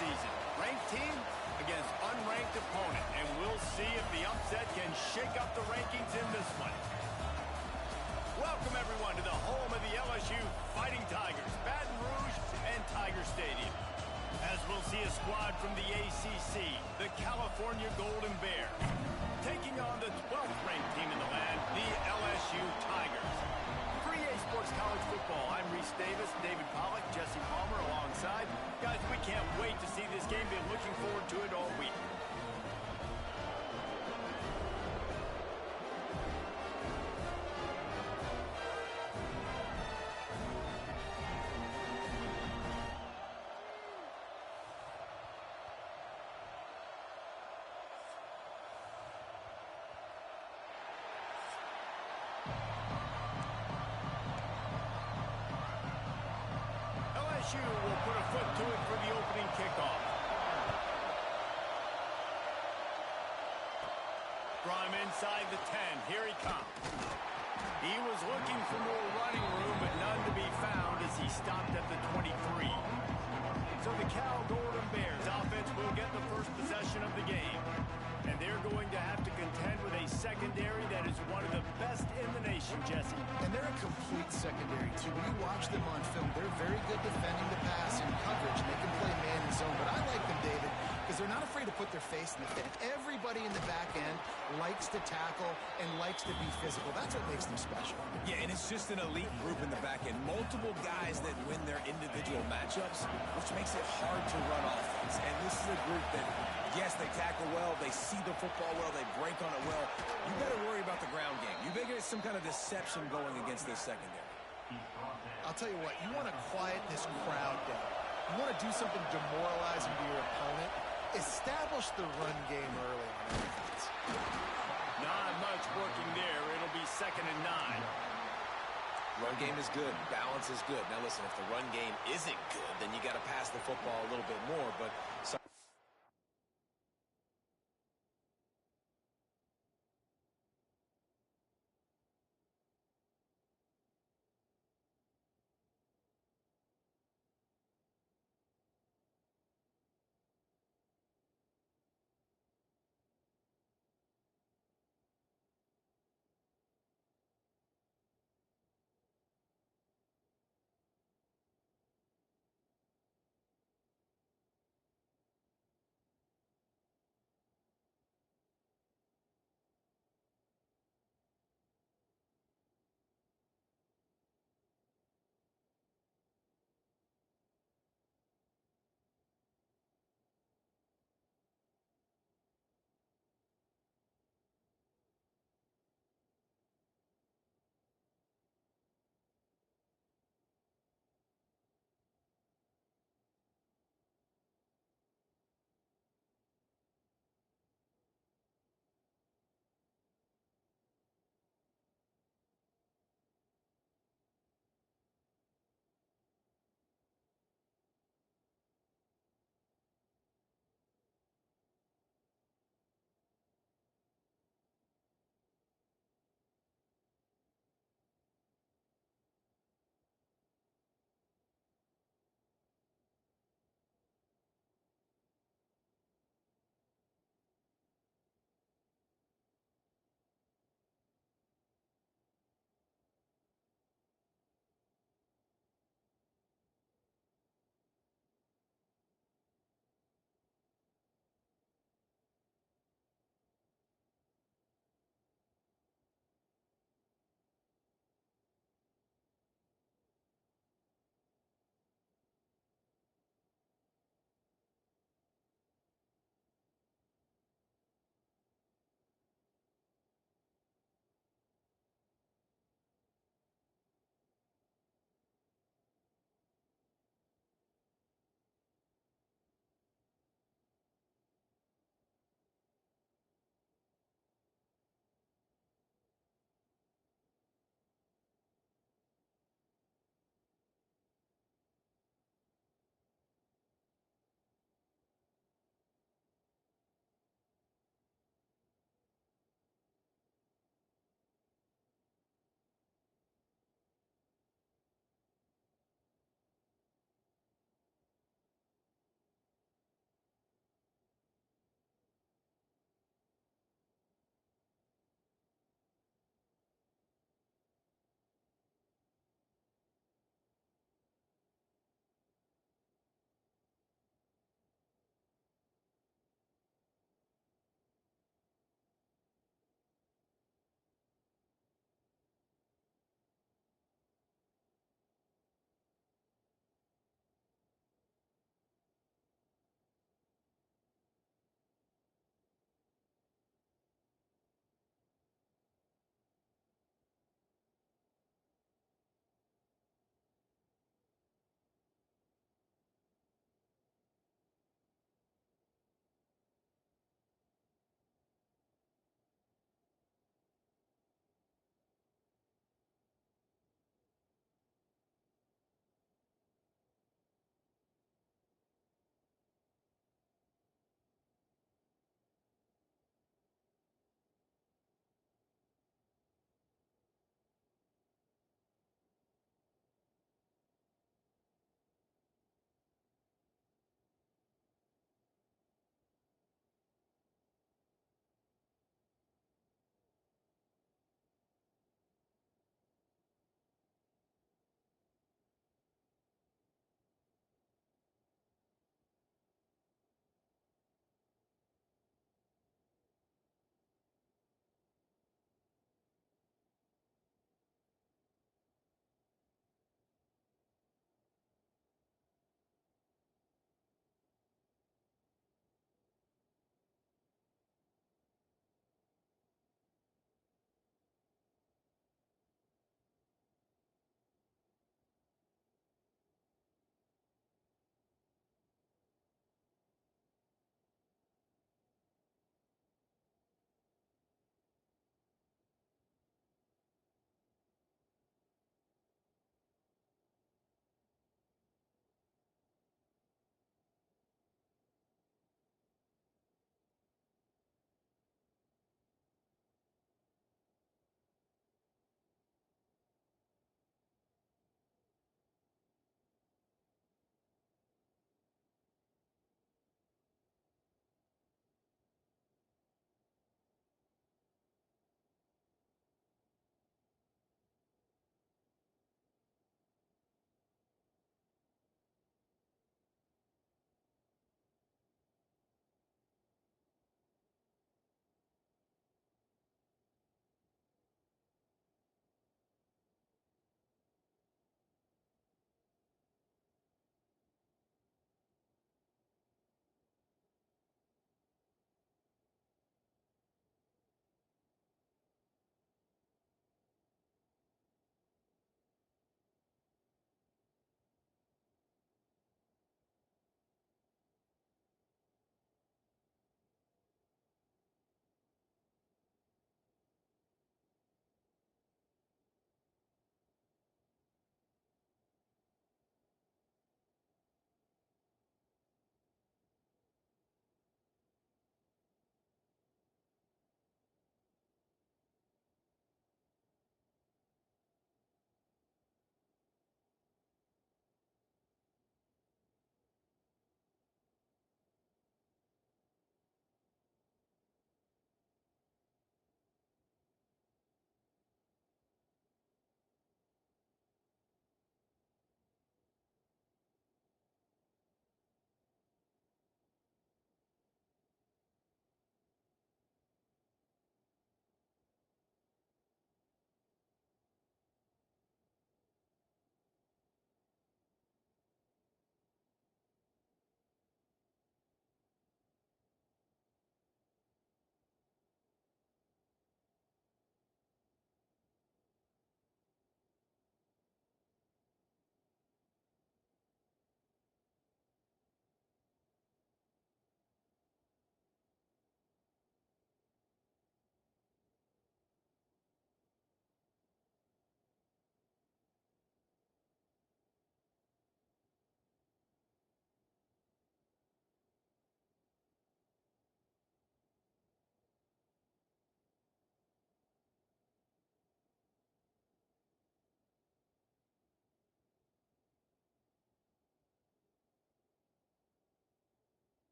season. Ranked team against unranked opponent, and we'll see if the upset can shake up the rankings in this one. Welcome, everyone, to the home of the LSU Fighting Tigers, Baton Rouge and Tiger Stadium. As we'll see a squad from the ACC, the California Golden Bears, taking on the 12th ranked team in the land, the LSU Tigers. For EA Sports College Football, I'm Reese Davis, David Pollack, Jesse Palmer alongside. Guys, we can't wait to see this game. Been looking forward to it all week. LSU will put a foot to it for the opening kickoff. From inside the 10, here he comes. He was looking for more running room, but none to be found as he stopped at the 23. So the Cal Golden Bears offense will get the first possession of the game. And they're going to have to contend with a secondary that is one of the best in the nation, Jesse. And they're a complete secondary, too. When you watch them on film, they're very good defending the pass and coverage, and they can play man and zone. But I like them, David, because they're not afraid to put their face in the fit. Everybody in the back end likes to tackle and likes to be physical. That's what makes them special. Yeah, and it's just an elite group in the back end. Multiple guys that win their individual matchups, which makes it hard to run offense. And this is a group that, yes, they tackle well, they see the football well, they break on it well. You better worry about the ground game. You better get some kind of deception going against this secondary. I'll tell you what, you want to quiet this crowd down. You want to do something demoralizing to your opponent. Establish the run game early on offense. Not much working there. It'll be 2nd and 9. Run game is good. Balance is good. Now, listen, if the run game isn't good, then you got to pass the football a little bit more. But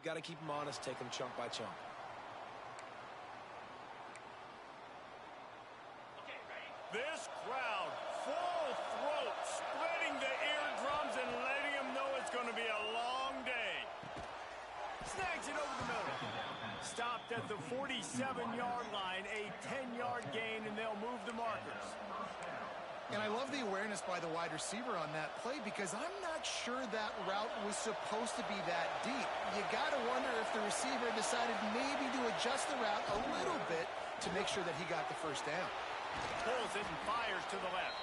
got to keep them honest, take them chunk by chunk. This crowd, full throat, splitting the eardrums and letting them know it's going to be a long day. Snags it over the middle. Stopped at the 47-yard line, a 10-yard gain, and they'll move the markers. And I love the awareness by the wide receiver on that play because I'm not sure that route was supposed to be that deep. You got to wonder if the receiver decided maybe to adjust the route a little bit to make sure that he got the first down. Pulls it and fires to the left.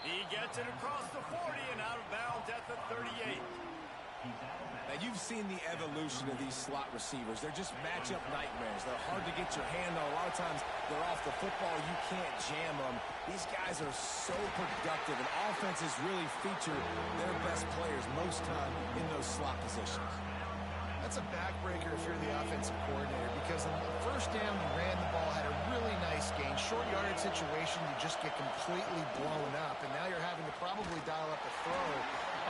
He gets it across the 40 and out of bounds at the 38. Now, you've seen the evolution of these slot receivers. They're just matchup nightmares. They're hard to get your hand on. A lot of times, they're off the football. You can't jam them. These guys are so productive, and offenses really feature their best players most time in those slot positions. That's a backbreaker if you're the offensive coordinator because on the first down, you ran the ball, had a really nice gain. Short yardage situation, you just get completely blown up, and now you're having to probably dial up a throw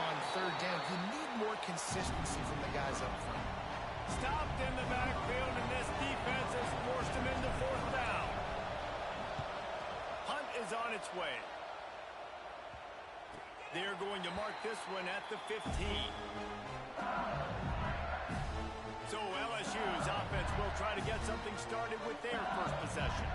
on third down. You need more consistency from the guys up front. Stopped in the backfield, and this defense has forced him into fourth down. Hunt is on its way. They're going to mark this one at the 15. So LSU's offense will try to get something started with their first possession.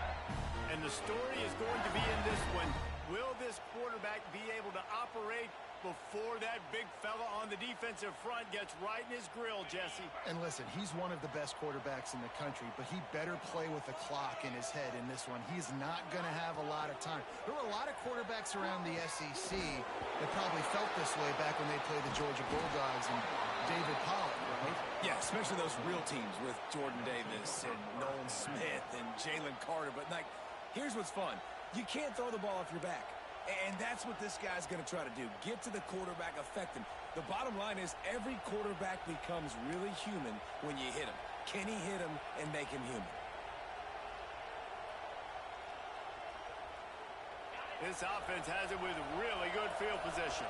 And the story is going to be in this one. Will this quarterback be able to operate before that big fella on the defensive front gets right in his grill, Jesse? And listen, he's one of the best quarterbacks in the country, but he better play with the clock in his head in this one. He's not going to have a lot of time. There were a lot of quarterbacks around the SEC that probably felt this way back when they played the Georgia Bulldogs and David Pollack, right? Yeah, especially those real teams with Jordan Davis and Nolan Smith and Jalen Carter. But, like, here's what's fun. You can't throw the ball off your back. And that's what this guy's going to try to do. Get to the quarterback, affect him. The bottom line is every quarterback becomes really human when you hit him. Can he hit him and make him human? This offense has it with really good field position.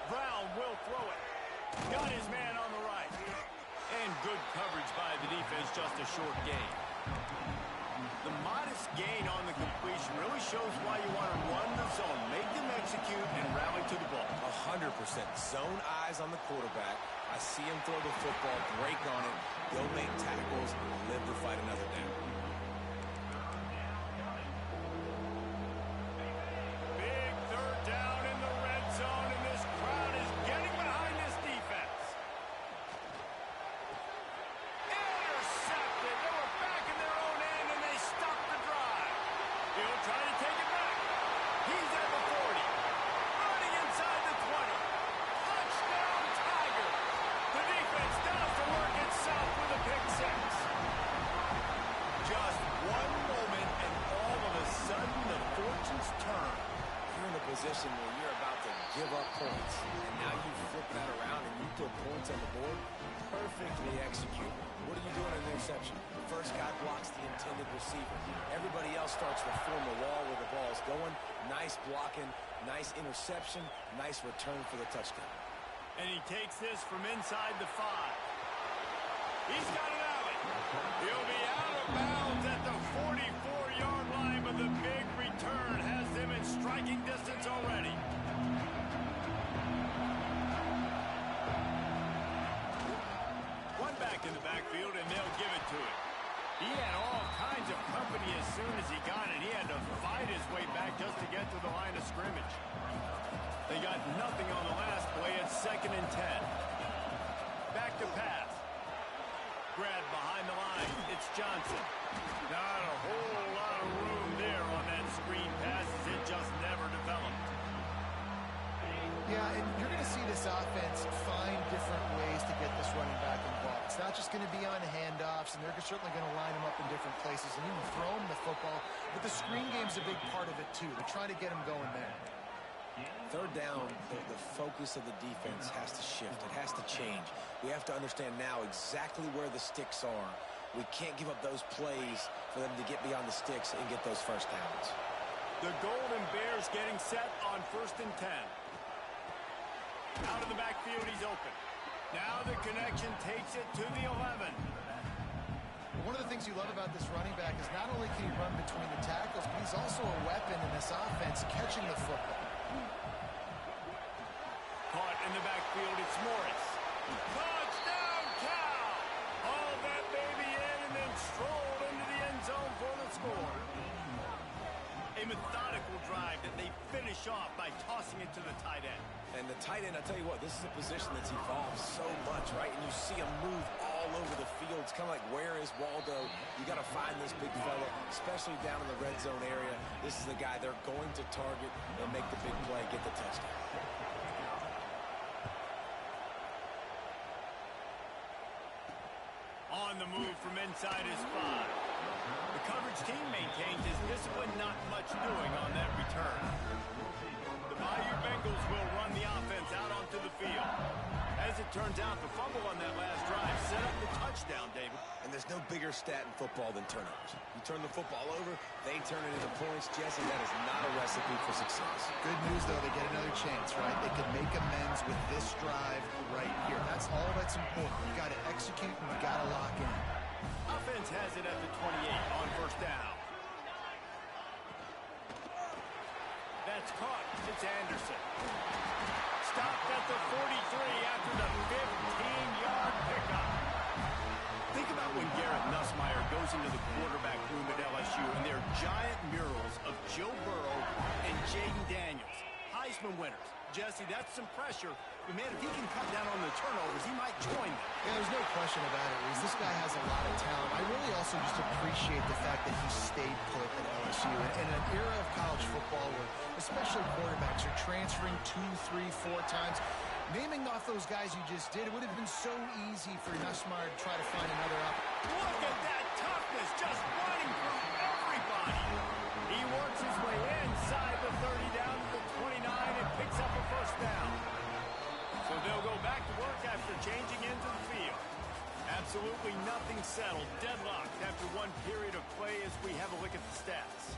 Brown will throw it. Got his man on the right. And good coverage by the defense, just a short gain. The modest gain on the completion really shows why you want to run the zone, make them execute, and rally to the ball. 100%. Zone eyes on the quarterback. I see him throw the football, break on it, go make tackles, live to fight another down. Big third down in the red zone, and this crowd is getting behind this defense. Intercepted. They were back in their own end, and they stopped the drive. He'll try to take it back. He's at the 40. Running inside the 20. Touchdown, Tiger. The defense does the work itself with a pick six. Just one moment, and all of a sudden, the fortunes turn. You're in a position where you're about to give up points, and now you flip that around and you put points on the board. Perfectly executed. What are you doing in the interception? The first guy blocks the intended receiver. Everybody else starts to form a wall where the ball's going. Nice blocking, nice interception, nice return for the touchdown. And he takes this from inside the 5. He's got an alley. He'll be out of bounds at the 44-yard line, but the big return has them in striking distance already. One back in the backfield, and they'll give it to him. He had all kinds of company as soon as he got it. He had to fight his way back just to get to the line of scrimmage. They got nothing on the last play. It's 2nd and 10. Back to pass. Grab behind the line. It's Johnson. Not a whole lot of room there on that screen pass as it just never developed. Yeah, and you're going to see this offense find different ways to get this running back involved. It's not just going to be on handoffs, and they're certainly going to line him up in different places and even throw him the football. But the screen game's a big part of it, too. They're trying to get him going there. Third down, the focus of the defense has to shift. It has to change. We have to understand now exactly where the sticks are. We can't give up those plays for them to get beyond the sticks and get those first downs. The Golden Bears getting set on 1st and 10. Out of the backfield, he's open. Now the connection takes it to the 11. One of the things you love about this running back is not only can he run between the tackles, but he's also a weapon in this offense catching the football. Caught in the backfield, it's Morris. Touchdown, Cal! Hauled that baby in and then strolled into the end zone for the score. A methodical drive that they finish off by tossing it to the tight end. And the tight end, I tell you what, this is a position that's evolved so much, right? And you see him move all over the field. It's kind of like, where is Waldo? You got to find this big fella, especially down in the red zone area. This is the guy they're going to target and make the big play, get the touchdown. On the move from inside his 5. The coverage team maintains his discipline, not much doing on that return. The Bayou Bengals will run the offense out onto the field. As it turns out, the fumble on that last drive set up the touchdown, David. And there's no bigger stat in football than turnovers. You turn the football over, they turn it into points. Jesse, that is not a recipe for success. Good news, though, they get another chance, right? They can make amends with this drive right here. That's all that's important. You got to execute and you got to lock in. Offense has it at the 28 on first down. That's caught. It's Anderson. Stopped at the 43 after the 15-yard pickup. Think about when Garrett Nussmeier goes into the quarterback room at LSU and there are giant murals of Joe Burrow and Jaden Daniels, Heisman winners. Jesse, that's some pressure. But, man, if he can cut down on the turnovers, he might join them. Yeah, there's no question about it, Reese. This guy has a lot of talent. I really also just appreciate the fact that he stayed put at LSU. In an era of college football where especially quarterbacks are transferring 2, 3, 4 times, naming off those guys you just did, it would have been so easy for Nussmeier to try to find another up. Look at that toughness, just running from everybody. He works his way inside the 30 down to the 29 and picks up a first down. So they'll go back to work after changing into the field. Absolutely nothing settled, deadlocked after one period of play as we have a look at the stats.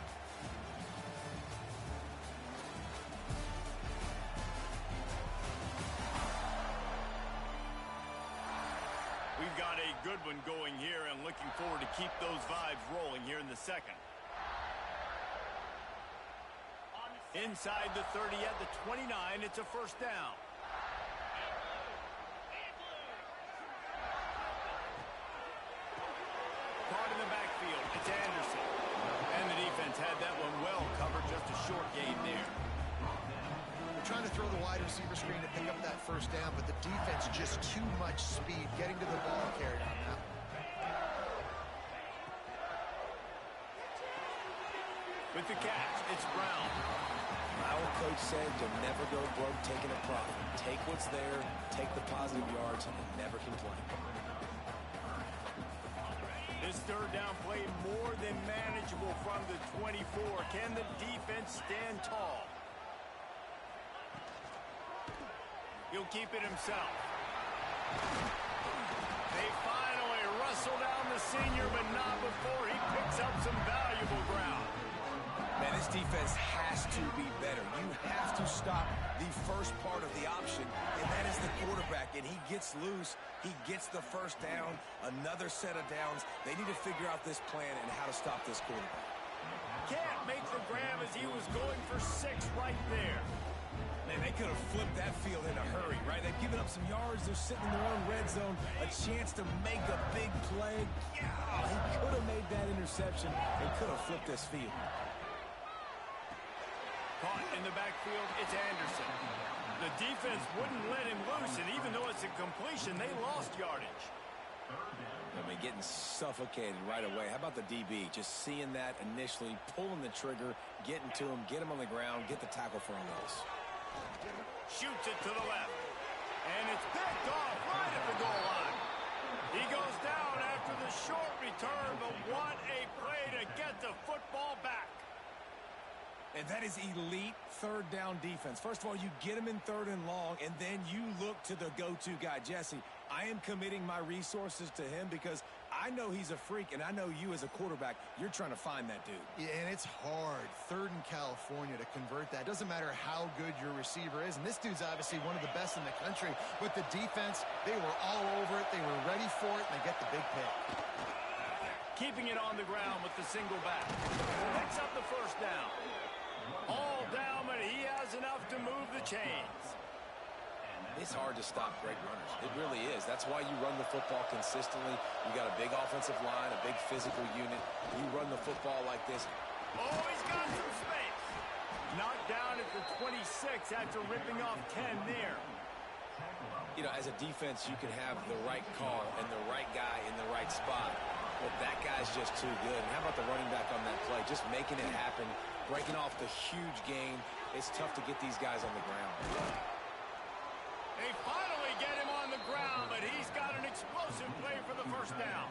We've got a good one going here and looking forward to keep those vibes rolling here in the second. Inside the 30 at the 29, it's a first down. Caught in the backfield, it's Anderson. And the defense had that one well covered, just a short gain there. They're trying to throw the wide receiver screen to pick up that first down, but the defense just too much speed getting to the ball carrier on that. With the catch, it's Brown. Our coach said you'll never go broke taking a profit. Take what's there, take the positive yards, and never complain. This third down play more than manageable from the 24. Can the defense stand tall? He'll keep it himself. They finally wrestle down the senior, but not before he picks up some valuable ground. Man, this defense has to be better. You have to stop the first part of the option, and that is the quarterback. And he gets loose. He gets the first down, another set of downs. They need to figure out this plan and how to stop this quarterback. Can't make the grab as he was going for 6 right there. Man, they could have flipped that field in a hurry, right? They've given up some yards. They're sitting in their own red zone. A chance to make a big play. Yeah, he could have made that interception and could have flipped this field. Caught in the backfield, it's Anderson. The defense wouldn't let him loose, and even though it's a completion, they lost yardage. I mean, getting suffocated right away. How about the DB? Just seeing that initially, pulling the trigger, getting to him, get him on the ground, get the tackle for a loss. Shoots it to the left. And it's picked off right at the goal line. He goes down after the short return, but what a play to get the football back. And that is elite third down defense. First of all, you get him in third and long, and then you look to the go-to guy. Jesse, I am committing my resources to him because I know he's a freak, and I know you as a quarterback, you're trying to find that dude. Yeah, and it's hard, 3rd in California, to convert that. Doesn't matter how good your receiver is, and this dude's obviously one of the best in the country. But the defense, they were all over it. They were ready for it, and they get the big pick. Keeping it on the ground with the single back. Picks up the first down. All down, but he has enough to move the chains. It's hard to stop great runners. It really is. That's why you run the football consistently. You got a big offensive line, a big physical unit. You run the football like this. Oh, he's got some space. Knocked down at the 26 after ripping off 10 there. You know, as a defense, you can have the right call and the right guy in the right spot. But that guy's just too good. And how about the running back on that play? Just making it happen, breaking off the huge gain. It's tough to get these guys on the ground. They finally get him on the ground, but he's got an explosive play for the first down.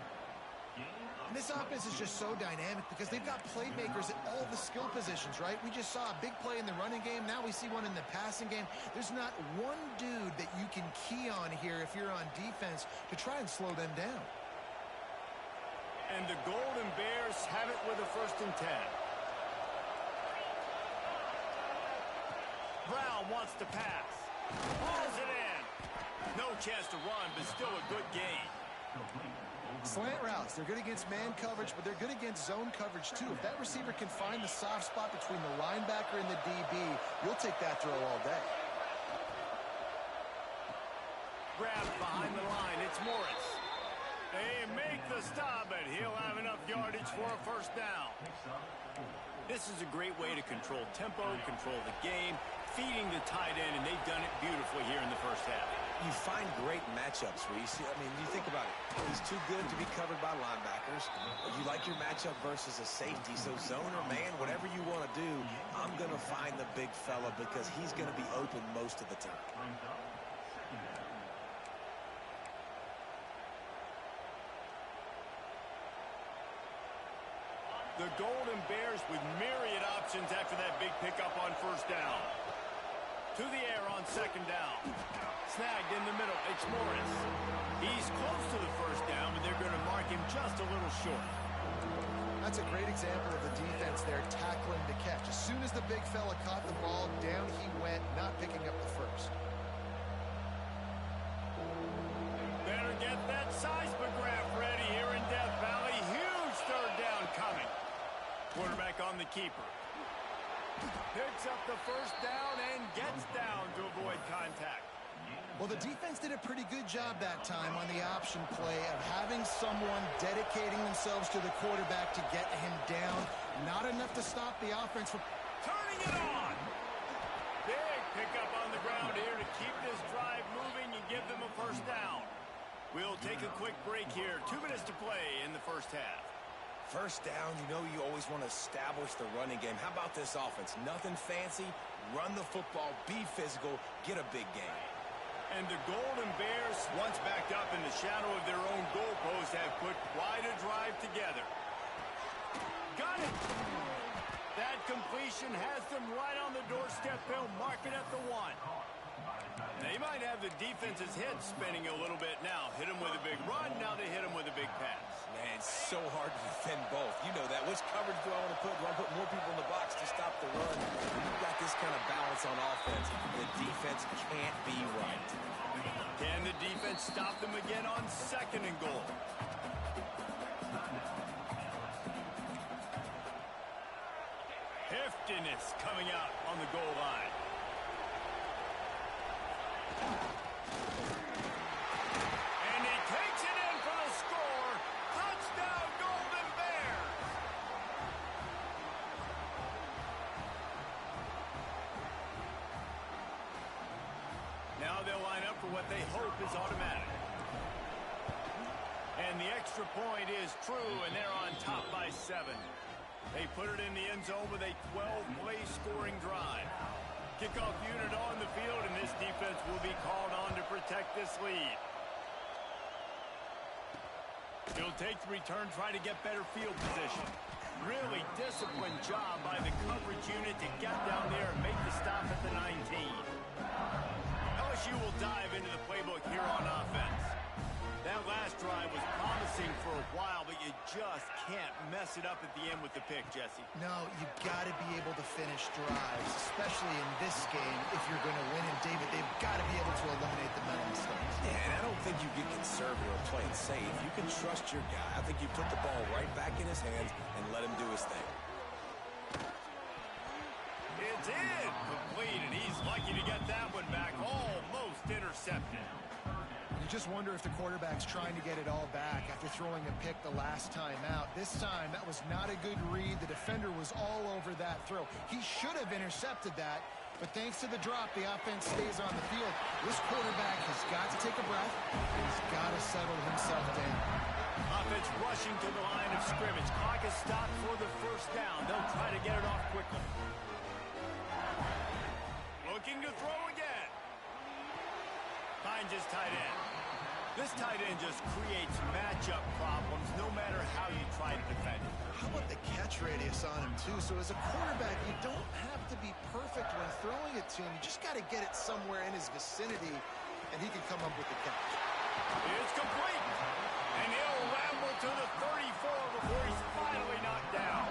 And this offense is just so dynamic because they've got playmakers at all the skill positions, right? We just saw a big play in the running game. Now we see one in the passing game. There's not one dude that you can key on here if you're on defense to try and slow them down. And the Golden Bears have it with a 1st and 10. Brown wants to pass. Pulls it in. No chance to run, but still a good gain. Slant routes, they're good against man coverage, but they're good against zone coverage too. If that receiver can find the soft spot between the linebacker and the DB, you'll take that throw all day. Grabbed behind the line, it's Morris. They make the stop, but he'll have enough yardage for a 1st down. This is a great way to control tempo, control the game, feeding the tight end, and they've done it beautifully here in the first half. You find great matchups where you see, I mean, you think about it. He's too good to be covered by linebackers. You like your matchup versus a safety. So zone or man, whatever you want to do, I'm going to find the big fella because he's going to be open most of the time. The Golden Bears with myriad options after that big pickup on 1st down. To the air on 2nd down. Snagged in the middle. It's Morris. He's close to the 1st down, but they're going to mark him just a little short. That's a great example of the defense there tackling the catch. As soon as the big fella caught the ball, down he went, not picking up the 1st. Better get that seismograph ready here in Death Valley. Huge 3rd down coming. Quarterback on the keeper. Picks up the 1st down and gets down to avoid contact. Well, the defense did a pretty good job that time on the option play of having someone dedicating themselves to the quarterback to get him down. Not enough to stop the offense from turning it on. Big pickup on the ground here to keep this drive moving and give them a 1st down. We'll take a quick break here. 2 minutes to play in the 1st half. 1st down, you know you always want to establish the running game. How about this offense? Nothing fancy. Run the football, be physical, get a big gain. And the Golden Bears, once backed up in the shadow of their own goalpost, have put quite a drive together. Got it! That completion has them right on the doorstep. They'll mark it at the 1. They might have the defense's head spinning a little bit now. Hit them with a big run, now they hit them with a big pass. Man, it's so hard to defend both. You know that. Which coverage do I want to put? Do I put more people in the box to stop the run? When you've got this kind of balance on offense, the defense can't be right. Can the defense stop them again on 2nd and goal? Heftiness coming out on the goal line. And he takes it in for the score. Touchdown, Golden Bears. Now they'll line up for what they hope is automatic. And the extra point is true, and they're on top by 7. They put it in the end zone with a 12-play scoring drive. Kickoff unit on the field, and this defense will be called on to protect this lead. He'll take the return, try to get better field position. Really disciplined job by the coverage unit to get down there and make the stop at the 19. LSU will dive into the playbook here on offense. That last drive was promising. forcing for a while, but you just can't mess it up at the end with the pick, Jesse. No, you've got to be able to finish drives, especially in this game if you're going to win. And, David, they've got to be able to eliminate the mental mistakes. Yeah, and I don't think you get conservative or play it safe. You can trust your guy. I think you put the ball right back in his hands and let him do his thing. It's in, complete, and he's lucky to get that one back, almost intercepted. You just wonder if the quarterback's trying to get it all back after throwing a pick the last time out. This time, that was not a good read. The defender was all over that throw. He should have intercepted that, but thanks to the drop, the offense stays on the field. This quarterback has got to take a breath. He's got to settle himself down. Offense rushing to the line of scrimmage. Clock is stopped for the first down. They'll try to get it off quickly. Looking to throw again. Finds his tight end. This tight end just creates matchup problems no matter how you try to defend it. How about the catch radius on him, too? So as a quarterback, you don't have to be perfect when throwing it to him. You just got to get it somewhere in his vicinity, and he can come up with the catch. It's complete. And he'll ramble to the 34 before he's finally knocked down.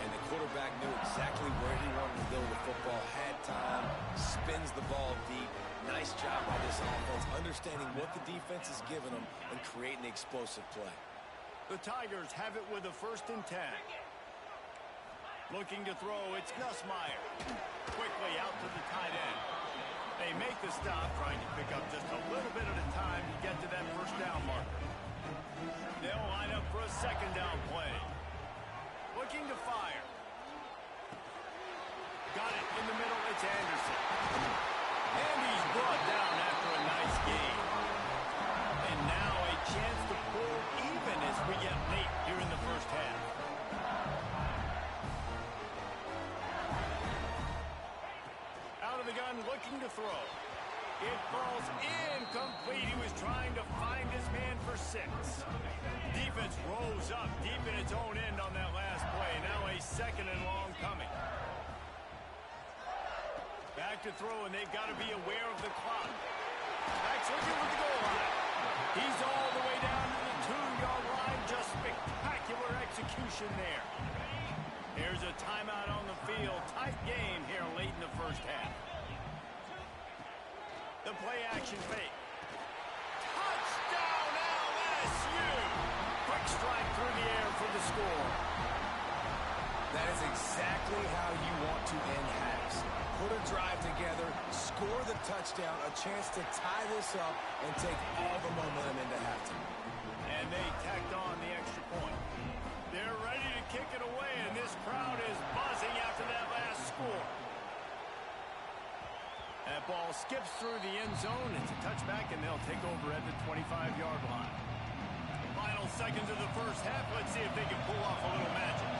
And the quarterback knew exactly where he wanted to go with the football, had time, spins the ball deep. Nice job by this offense, understanding what the defense is giving them and creating the explosive play. The Tigers have it with a 1st and 10. Looking to throw, it's Nussmeier. Quickly out to the tight end. They make the stop, trying to pick up just a little bit at a time to get to that first down marker. They'll line up for a 2nd down play. Looking to fire. Got it in the middle, it's Anderson. And he's brought down after a nice gain. And now a chance to pull even as we get late here in the first half. Out of the gun, looking to throw. It falls incomplete. He was trying to find his man for 6. Defense rose up deep in its own end on that last play. Now a 2nd and long coming. Back to throw, and they've got to be aware of the clock. Back's looking for the goal line. He's all the way down to the 2-yard line. Just spectacular execution there. Here's a timeout on the field. Tight game here late in the first half. The play action fake. Touchdown LSU! Quick strike through the air for the score. That is exactly how you want to end halves. Put a drive together, score the touchdown, a chance to tie this up and take all the momentum into halftime. And they tacked on the extra point. They're ready to kick it away, and this crowd is buzzing after that last score. That ball skips through the end zone. It's a touchback, and they'll take over at the 25-yard line. Final seconds of the first half. Let's see if they can pull off a little magic.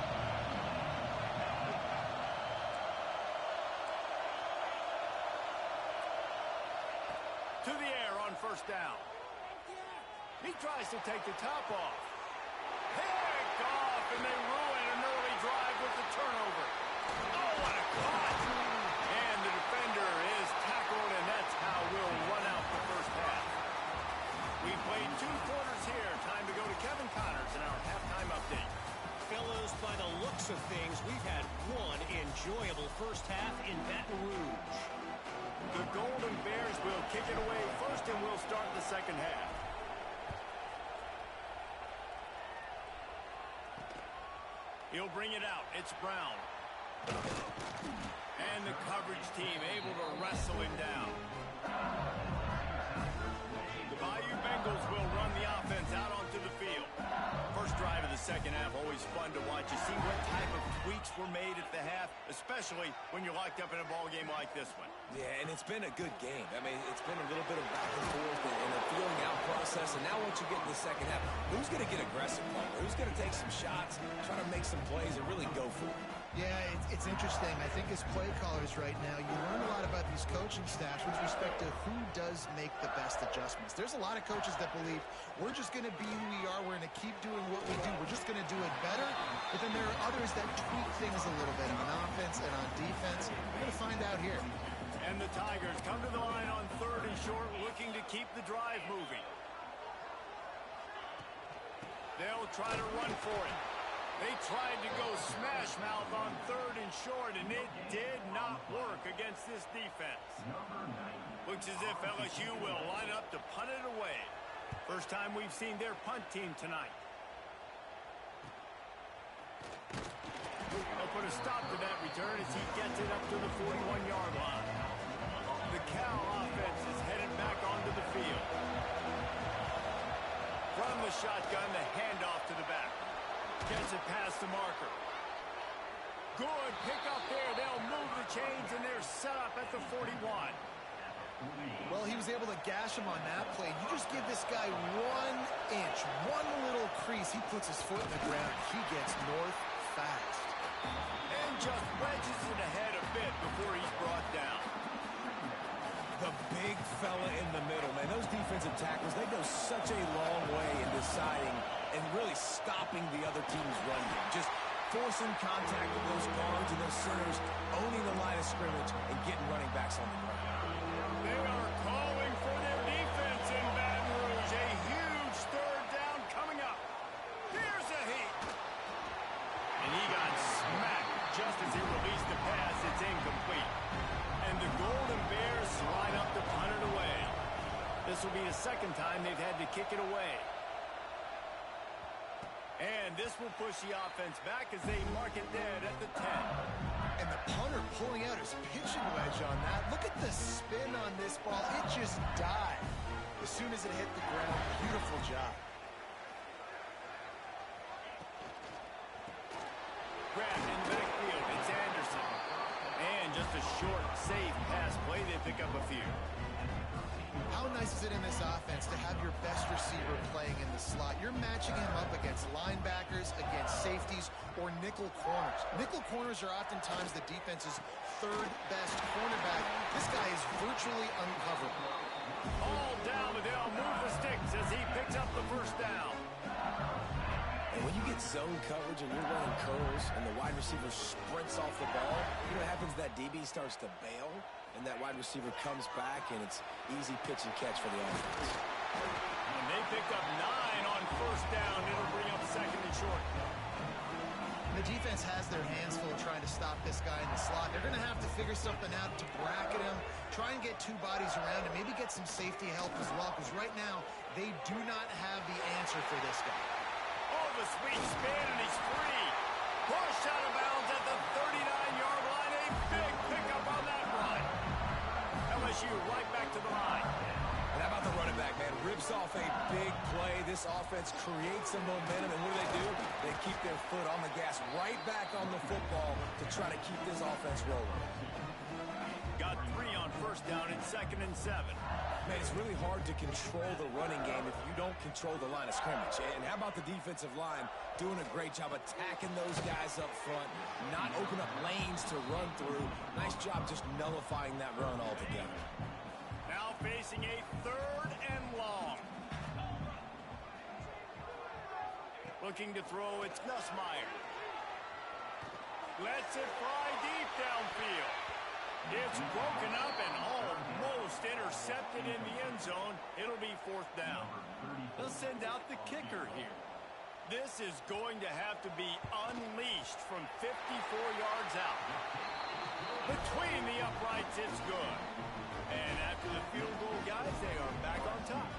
To the air on 1st down. He tries to take the top off. Picked off, and they ruin an early drive with the turnover. Oh, what a catch! And the defender is tackled, and that's how we'll run out the first half. We played 2 quarters here. Time to go to Kevin Connors in our halftime update. Fellows, by the looks of things, we've had one enjoyable first half in Baton Rouge. The Golden Bears will kick it away first, and we'll start the second half. He'll bring it out. It's Brown. And the coverage team able to wrestle him down. The Bayou Bengals will run the offense out onto the field. First drive of the second half, always fun to watch. You see what type of tweaks were made at the half, especially when you're locked up in a ball game like this one. Yeah, and it's been a good game. I mean, it's been a little bit of back and forth and a feeling out process. And now once you get in the second half, who's going to get aggressive? Who's going to take some shots, try to make some plays, and really go for it? Yeah, it's interesting. I think as play callers right now, you learn a lot about these coaching staffs with respect to who does make the best adjustments. There's a lot of coaches that believe we're just going to be who we are. We're going to keep doing what we do. We're just going to do it better. But then there are others that tweak things a little bit on offense and on defense. We're going to find out here. And the Tigers come to the line on 3rd and short, looking to keep the drive moving. They'll try to run for it. They tried to go smash mouth on 3rd and short, and it did not work against this defense. Looks as if LSU will line up to punt it away. First time we've seen their punt team tonight. They'll put a stop to that return as he gets it up to the 41-yard line. The Cal offense is headed back onto the field. From the shotgun, the handoff to the back. Gets it past the marker. Good pickup there. They'll move the chains, and they're set up at the 41. Well, he was able to gash him on that play. You just give this guy 1 inch, one little crease. He puts his foot in the ground. He gets north fast. And just wedges it ahead a bit before he's brought down. The big fella in the middle, man. Those defensive tackles, they go such a long way in deciding and really stopping the other team's run game. Just forcing contact with those guards and those centers, owning the line of scrimmage, and getting running backs on the ground. They are calling for their defense in Baton Rouge. A huge 3rd down coming up. Here's a heat. And he got smacked just as he released the pass. It's incomplete. And the Golden Bears line up to punt it away. This will be the 2nd time they've had to kick it away. And this will push the offense back as they mark it dead at the 10. And the punter pulling out his pitching wedge on that. Look at the spin on this ball. It just died as soon as it hit the ground. Beautiful job. Grabbed in the backfield. It's Anderson. And just a short, safe pass play. They pick up a few. How nice is it in this offense to have your best receiver playing in the slot? You're matching him up against linebackers, against safeties, or nickel corners. Nickel corners are oftentimes the defense's 3rd best cornerback. This guy is virtually uncoverable. All down, but they'll move the sticks as he picks up the 1st down. And when you get zone coverage and you're running curls and the wide receiver sprints off the ball, you know what happens? That DB starts to bail, and that wide receiver comes back, and it's easy pitch and catch for the offense. And they pick up 9 on 1st down. It'll bring up 2nd and short. The defense has their hands full trying to stop this guy in the slot. They're going to have to figure something out to bracket him, try and get 2 bodies around him, maybe get some safety help as well, because right now they do not have the answer for this guy. Oh, the sweet spin, and he's free. Pushed out of bounds at the 39-yard line. A big pickup on that run. LSU right back to the line. And how about the running back, man? Rips off a big play. This offense creates some momentum, and what do? They keep their foot on the gas right back on the football to try to keep this offense rolling. Got 3 on 1st down and 2nd and 7. Man, it's really hard to control the running game if you don't control the line of scrimmage. And how about the defensive line doing a great job attacking those guys up front, not open up lanes to run through. Nice job just nullifying that run altogether. Now facing a 3rd and long. Looking to throw, it's Nussmeier. Lets it fly deep downfield. It's broken up and almost intercepted in the end zone. It'll be 4th down. They'll send out the kicker here. This is going to have to be unleashed from 54 yards out. Between the uprights, it's good. And after the field goal, guys, they are back on top.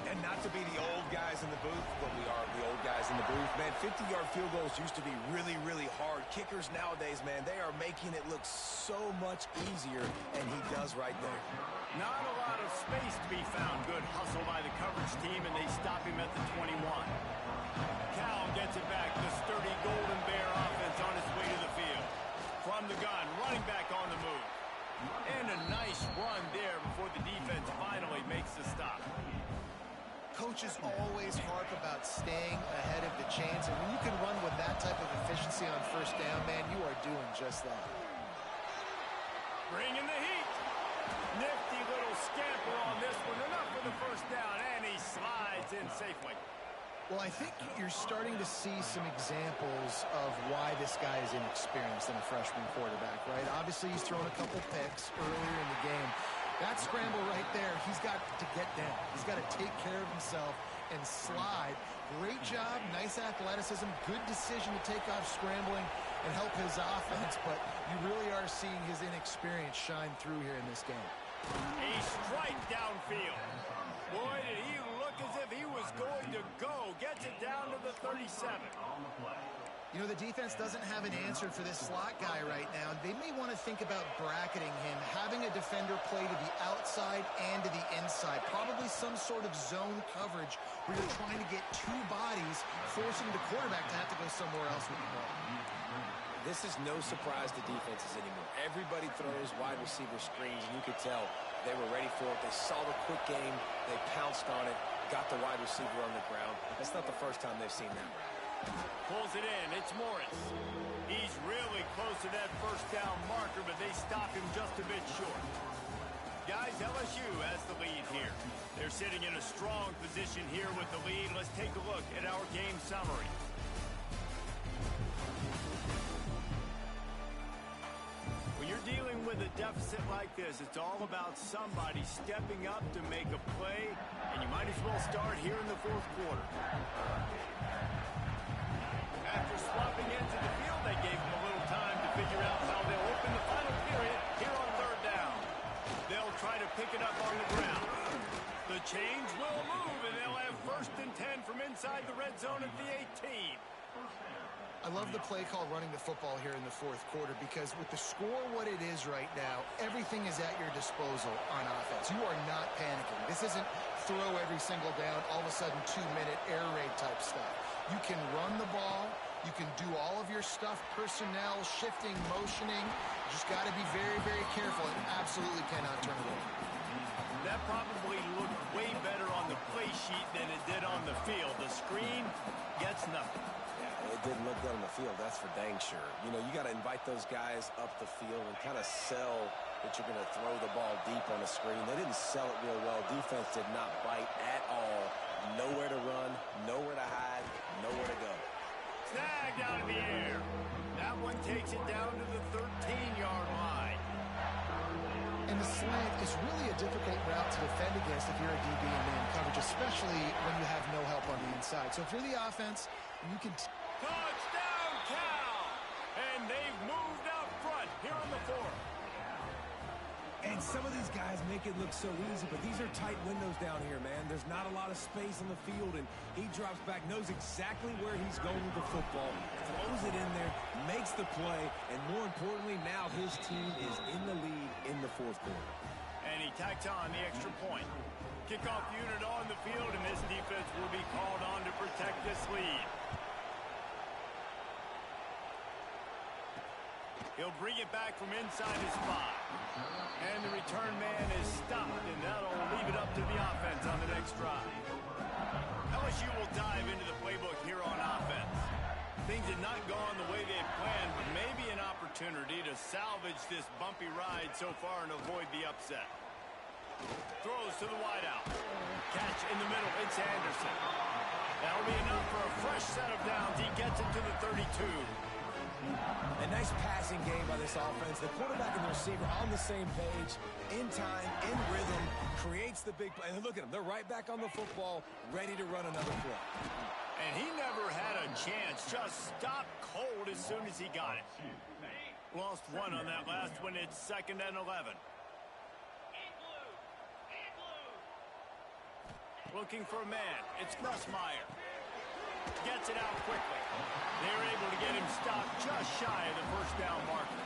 And not to be the old guys in the booth, but we are the old guys in the booth. Man, 50-yard field goals used to be really, really hard. Kickers nowadays, man, they are making it look so much easier, and he does right there. Not a lot of space to be found. Good hustle by the coverage team, and they stop him at the 21. Cal gets it back. The sturdy Golden Bear offense on its way to the field. From the gun, running back on the move. And a nice run there before the defense finally makes the stop. Coaches always harp about staying ahead of the chains, and when you can run with that type of efficiency on 1st down, man, you are doing just that. Bringing the heat. Nifty little scamper on this one. Enough for the 1st down, and he slides in safely. Well, I think you're starting to see some examples of why this guy is inexperienced in a freshman quarterback, right? Obviously, he's thrown a couple picks earlier in the game. That scramble right there, he's got got to get down. He's got to take care of himself and slide. Great job, nice athleticism, good decision to take off scrambling and help his offense, but you really are seeing his inexperience shine through here in this game. A strike downfield. Boy, did he look as if he was going to go. Gets it down to the 37. You know, the defense doesn't have an answer for this slot guy right now. They may want to think about bracketing him, having a defender play to the outside and to the inside. Probably some sort of zone coverage where you're trying to get two bodies, forcing the quarterback to have to go somewhere else with the ball. This is no surprise to defenses anymore. Everybody throws wide receiver screens, and you could tell they were ready for it. They saw the quick game. They pounced on it, got the wide receiver on the ground. That's not the first time they've seen that. Pulls it in. It's Morris. He's really close to that first down marker, but they stop him just a bit short. Guys, LSU has the lead here. They're sitting in a strong position here with the lead. Let's take a look at our game summary. When you're dealing with a deficit like this, it's all about somebody stepping up to make a play, and you might as well start here in the fourth quarter. After swapping into the field, they gave him a little time to figure out how they'll open the final period here on third down. They'll try to pick it up on the ground. The chains will move, and they'll have 1st and 10 from inside the red zone at the 18. I love the play call running the football here in the fourth quarter because with the score what it is right now, everything is at your disposal on offense. You are not panicking. This isn't throw every single down, all of a sudden 2-minute air raid type stuff. You can run the ball. You can do all of your stuff, personnel, shifting, motioning. You just got to be very, very careful and absolutely cannot turn it over. That probably looked way better on the play sheet than it did on the field. The screen gets nothing. Yeah, it didn't look good on the field, that's for dang sure. You know, you got to invite those guys up the field and kind of sell that you're going to throw the ball deep on the screen. They didn't sell it real well. Defense did not bite at all. Nowhere to run, nowhere to hide, nowhere to go. Snagged out of the air. That one takes it down to the 13-yard line. And the slant is really a difficult route to defend against if you're a DB in man coverage, especially when you have no help on the inside. So if you're the offense, you can... Touchdown, Cal! And they've moved out front here on the 4th. And some of these guys make it look so easy, but these are tight windows down here, man. There's not a lot of space on the field, and he drops back, knows exactly where he's going with the football, throws it in there, makes the play, and more importantly, now his team is in the lead in the fourth quarter. And he tacks on the extra point. Kickoff unit on the field, and this defense will be called on to protect this lead. He'll bring it back from inside his 5. And the return man is stopped, and that'll leave it up to the offense on the next drive. LSU will dive into the playbook here on offense. Things had not gone the way they had planned, but maybe an opportunity to salvage this bumpy ride so far and avoid the upset. Throws to the wideout. Catch in the middle. It's Anderson. That'll be enough for a fresh set of downs. He gets it to the 32. A nice passing game by this offense. The quarterback and the receiver on the same page, in time, in rhythm, creates the big play. And look at them. They're right back on the football, ready to run another play. And he never had a chance. Just stopped cold as soon as he got it. Lost one on that last one. It's 2nd and 11. Looking for a man. It's Nussmeier. Gets it out quickly. They're able to get him stopped just shy of the first down marker.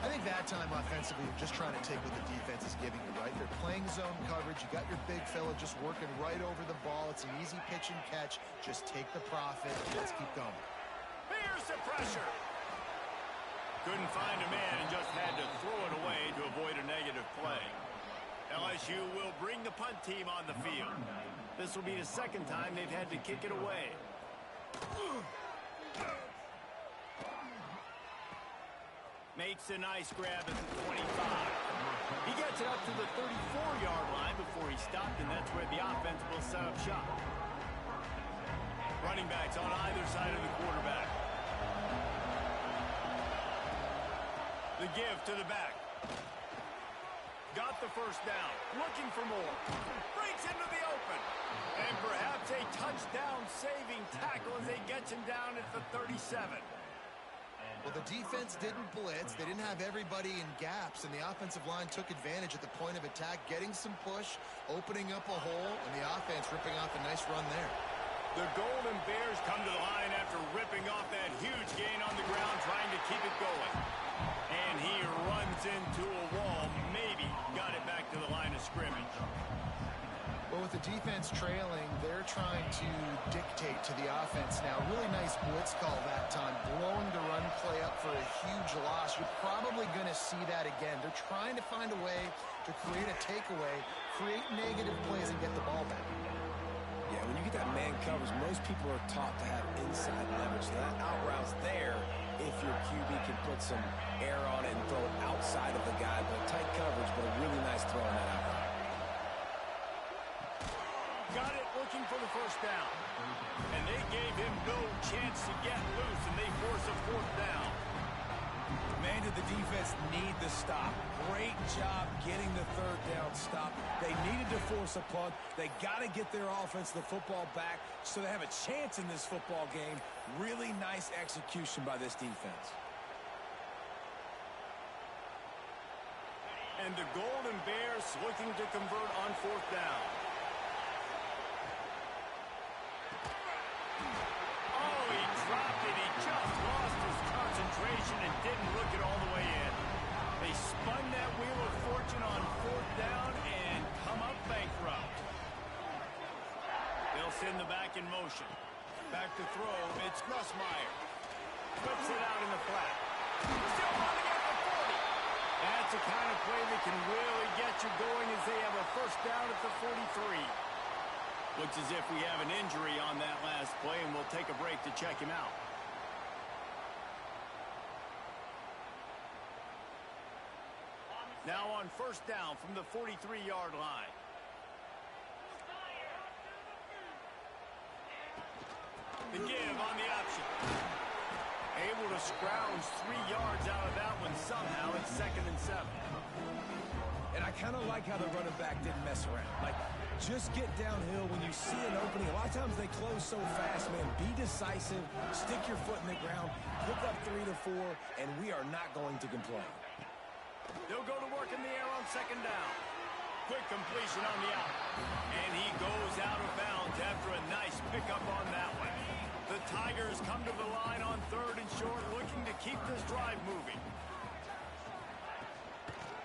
I think that time offensively, you're just trying to take what the defense is giving you, right? You're playing zone coverage. You got your big fella just working right over the ball. It's an easy pitch and catch. Just take the profit. Let's keep going. Here's the pressure. Couldn't find a man and just had to throw it away to avoid a negative play. LSU will bring the punt team on the field. This will be the second time they've had to kick it away. Makes a nice grab at the 25. He gets it up to the 34-yard line before he stopped, and that's where the offense will set up shop. Running backs on either side of the quarterback. The give to the back. Got the first down. Looking for more. Breaks into the open. And perhaps a touchdown-saving tackle as they get him down at the 37. Well, the defense didn't blitz. They didn't have everybody in gaps, and the offensive line took advantage at the point of attack, getting some push, opening up a hole, and the offense ripping off a nice run there. The Golden Bears come to the line after ripping off that huge gain on the ground, trying to keep it going. And he runs into a wall, maybe got it back to the line of scrimmage. Well, with the defense trailing, they're trying to dictate to the offense now. Really nice blitz call that time, blowing the run play up for a huge loss. You're probably going to see that again. They're trying to find a way to create a takeaway, create negative plays, and get the ball back. Yeah, when you get that man coverage, most people are taught to have inside leverage. So that out route's there if your QB can put some air on it and throw it outside of the guy. But tight coverage, but a really nice throw on that out route. Got it, looking for the first down. And they gave him no chance to get loose, and they force a fourth down. Man, did the defense need the stop. Great job getting the third down stop. They needed to force a punt. They got to get their offense the football back so they have a chance in this football game. Really nice execution by this defense. And the Golden Bears looking to convert on fourth down. Oh, he dropped it. He just lost his concentration and didn't look it all the way in. They spun that wheel of fortune on fourth down and come up bankrupt. They'll send the back in motion. Back to throw. It's Nussmeier. Flips it out in the flat. Still running at the 40. That's the kind of play that can really get you going as they have a first down at the 43. Looks as if we have an injury on that last play, and we'll take a break to check him out. Now on first down from the 43-yard line. The give on the option. Able to scrounge 3 yards out of that one somehow. It's 2nd and 7. And I kind of like how the running back didn't mess around. Like, just get downhill when you see an opening. A lot of times they close so fast, man. Be decisive, stick your foot in the ground, pick up 3 to 4, and we are not going to complain. They'll go to work in the air on second down. Quick completion on the out. And he goes out of bounds after a nice pickup on that one. The Tigers come to the line on 3rd and short, looking to keep this drive moving.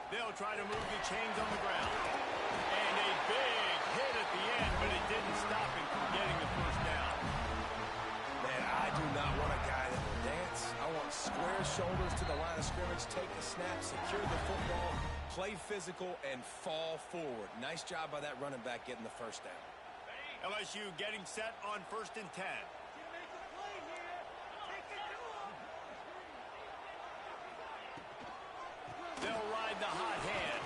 They'll try to move the chains on the ground. And a big hit at the end, but it didn't stop him from getting the first down. Man, I do not want a guy that will dance. I want square shoulders to the line of scrimmage, take the snap, secure the football, play physical, and fall forward. Nice job by that running back getting the first down. LSU getting set on 1st and 10. They'll ride the hot hand.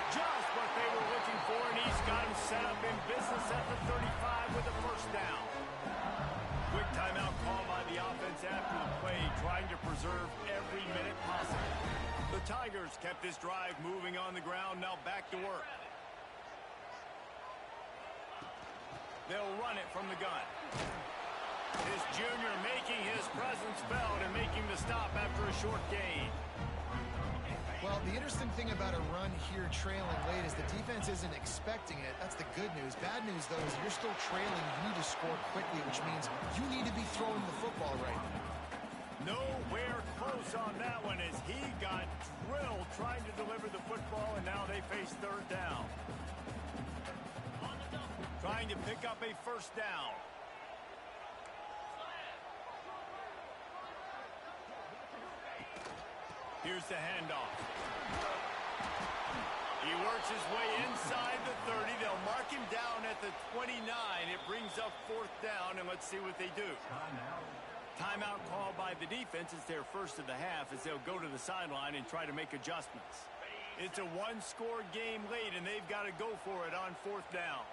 Just what they were looking for, and he's got him set up in business at the 35 with a first down. Quick timeout call by the offense after the play, trying to preserve every minute possible. The Tigers kept this drive moving on the ground, now back to work. They'll run it from the gun. This junior making his presence felt and making the stop after a short gain. Well, the interesting thing about a run here trailing late is the defense isn't expecting it. That's the good news. Bad news, though, is you're still trailing. You need to score quickly, which means you need to be throwing the football right now. Nowhere close on that one as he got drilled trying to deliver the football, and now they face 3rd down. Trying to pick up a first down. Here's the handoff. He works his way inside the 30. They'll mark him down at the 29. It brings up 4th down, and let's see what they do. Timeout called by the defense. It's their first of the half as they'll go to the sideline and try to make adjustments. It's a one-score game late, and they've got to go for it on 4th down.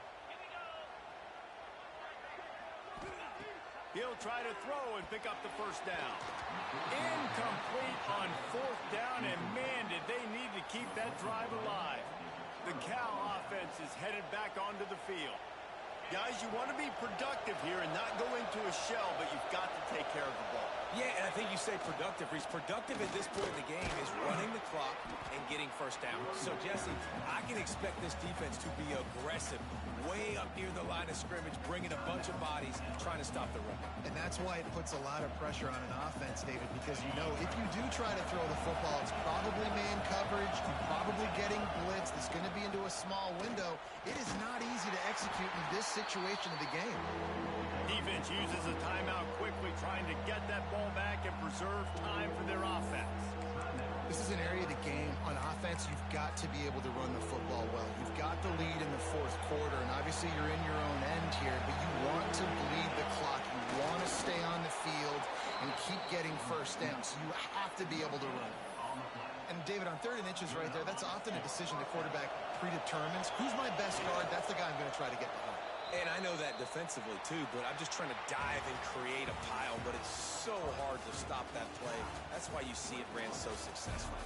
He'll try to throw and pick up the first down. Incomplete on fourth down, and man, did they need to keep that drive alive. The Cal offense is headed back onto the field. Guys, you want to be productive here and not go into a shell, but you've got to take care of the ball. Yeah, and I think you say productive. He's productive at this point in the game is running the clock and getting first down. So, Jesse, I can expect this defense to be aggressive, way up near the line of scrimmage, bringing a bunch of bodies, trying to stop the run. And that's why it puts a lot of pressure on an offense, David, because you know if you do try to throw the football, it's probably man coverage, you're probably getting blitzed, it's going to be into a small window. It is not easy to execute in this situation of the game. Defense uses a timeout quickly, trying to get that ball back and preserve time for their offense. This is an area of the game. On offense, you've got to be able to run the football well. You've got the lead in the fourth quarter, and obviously you're in your own end here, but you want to bleed the clock. You want to stay on the field and keep getting first down, so you have to be able to run. And, David, on 3rd and inches right there, that's often a decision the quarterback predetermines. Who's my best guard? That's the guy I'm going to try to get behind. And I know that defensively, too, but I'm just trying to dive and create a pile, but it's so hard to stop that play. That's why you see it ran so successful.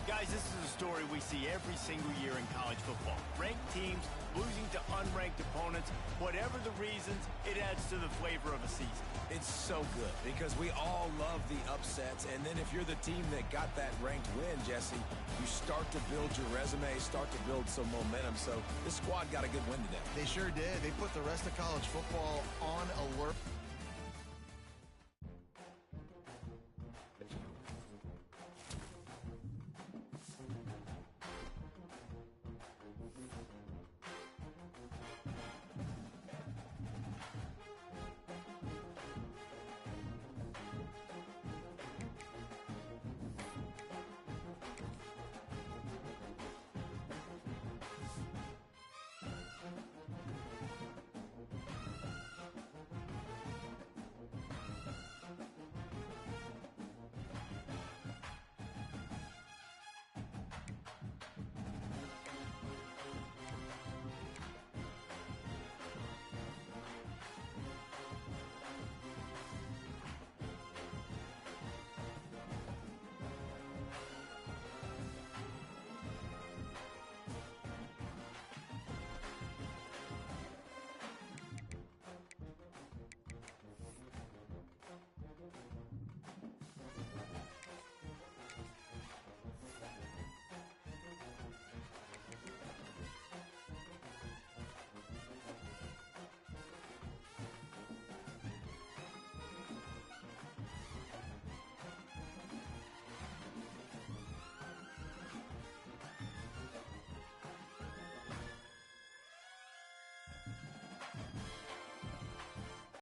Guys, this is a story we see every single year in college football. Ranked teams losing to unranked opponents. Whatever the reasons, it adds to the flavor of a season. It's so good because we all love the upsets, and then if you're the team that got that ranked win, Jesse, you start to build your resume, start to build some momentum. So this squad got a good win today. They sure did. They put the rest of college football on alert.